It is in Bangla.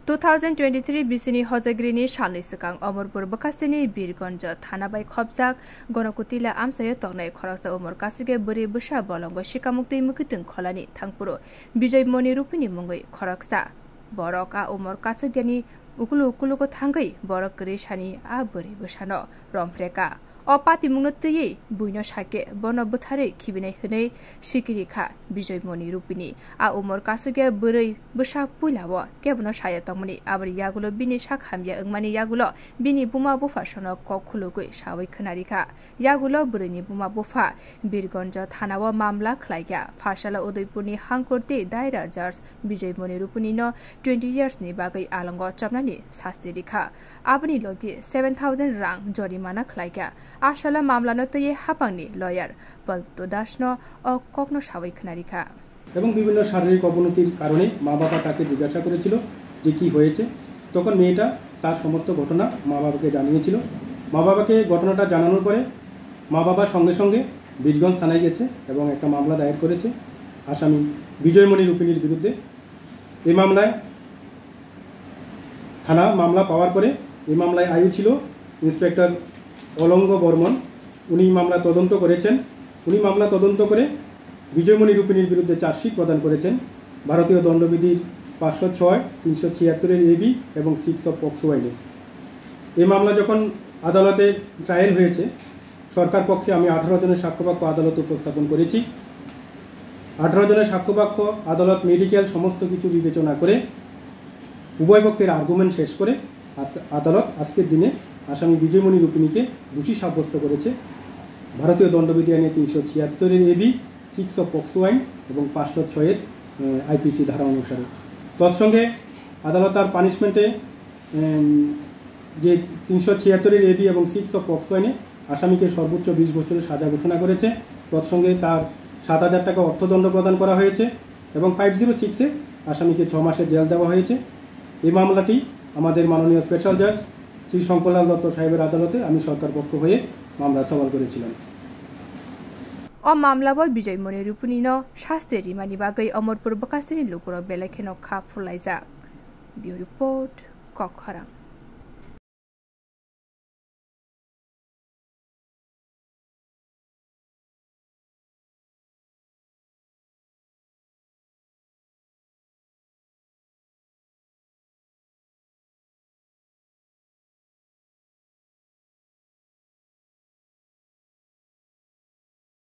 2023 बिसिनी हजाग्रिनी साननै सिगां अमरपुर बकास्तिनि बीरगंज थानाबाई खबजाक गणकुतिला आमसायो तंनाय खरकसा उमर कासुगे बोरै बोसा बलंग शिकामुक्ति मुकितों खलानि थांपुरो विजय मणि रुपिनि मुङै खरकसा बरक आ उमर कासुगेनि उकुलु उकुलुको थांगै बरक गरेसानि आ बोरै बोसानो रमफ्रेका अ पाति मुंनो तयै बुइनो साके बन बुथारै खिबिनाय हनै सिकिरिखा विजय मणि रुपिनि आ उमर कासुगे बोरै बोसा पुइलावो केबनो साया तमनि आबर यागुलो बिनि साखामिया अंमानि यागुलो बिनि बुमा बुफा सनो कखुलुगै सावै खोनारिखा यागुलो बोरैनि बुमा बुफा बीरगंज थानावो मामला खलाइया फासाला उदयपुरनि हांकुरति दायरा जज विजय मणि रुपिनि न 20 years नि बागै आलंग चपनानि शास्त्रिखा आबनि लगी 7000 रां जरिमाना खलाइया आशाला मामला नतये हापांनि लयार बलतो दासनो ও কখনো সাবই খনারিকা এবং বিভিন্ন শারীরিক অবনতির কারণে মা বাবা তাকে জিজ্ঞাসা করেছিল যে কি হয়েছে তখন মেয়েটা তার সমস্ত ঘটনা মা বাবাকে জানিয়েছিল মা বাবাকে ঘটনাটা জানানোর পরে মা বাবা সঙ্গে সঙ্গে বীরগঞ্জ থানায় গেছে এবং একটা মামলা দায়ের করেছে আসামি বিজয়মণি রূপিণীর বিরুদ্ধে এই মামলায় থানা মামলা পাওয়ার পরে এই মামলায় আয়ু ছিল ইন্সপেক্টর অলঙ্গ বর্মন উনি মামলা তদন্ত করেছেন উনি মামলা তদন্ত করে বিজয়মণি রূপিণীর বিরুদ্ধে চার্জশিট প্রদান করেছেন ভারতীয় দণ্ডবিধির 506 376 এবি এবং 6 অফ পক্সো আইনে এই মামলা যখন আদালতে ট্রায়াল হয়েছে সরকার পক্ষে আমি 18 জনের সাক্ষ্যবাক্য আদালতে উপস্থাপন করেছি 18 জনের সাক্ষ্যবাক্য আদালত মেডিকেল সমস্ত কিছু বিবেচনা করে উভয় পক্ষের আর্গুমেন্ট শেষ করে আদালত আজকের দিনে আসামি বিজয়মণি রূপিণীকে দোষী সাব্যস্ত করেছে ভারতীয় দণ্ডবিধি আইনে 376 এবি 6 অফ পক্সো আইন এবং 506 আইপিসি ধারা অনুসারে তৎসঙ্গে আদালত তার পানিশমেন্টে যে 376 এবি এবং 6 অফ পক্সো আইনে আসামিকে সর্বোচ্চ 20 বছরের সাজা ঘোষণা করেছে তৎসঙ্গে তার 7000 টাকা অর্থদণ্ড প্রদান করা হয়েছে এবং 506 এ আসামিকে 6 মাসের জেল দেওয়া হয়েছে এই মামলাটি আমাদের মাননীয় স্পেশাল জাজ শ্রী শঙ্করলাল দত্ত সাহেবের আদালতে আমি সরকার পক্ষ হয়ে মামলা সওয়াল করেছিলাম অ মামলাবো বিজয় মণি রূপিণী ন শাস্তি রিমানি বাগৈ অমরপুর বকাস্তিনি লুকুর বেলেখেন খা ফুলাইজা বিউ রিপোর্ট কখরাং।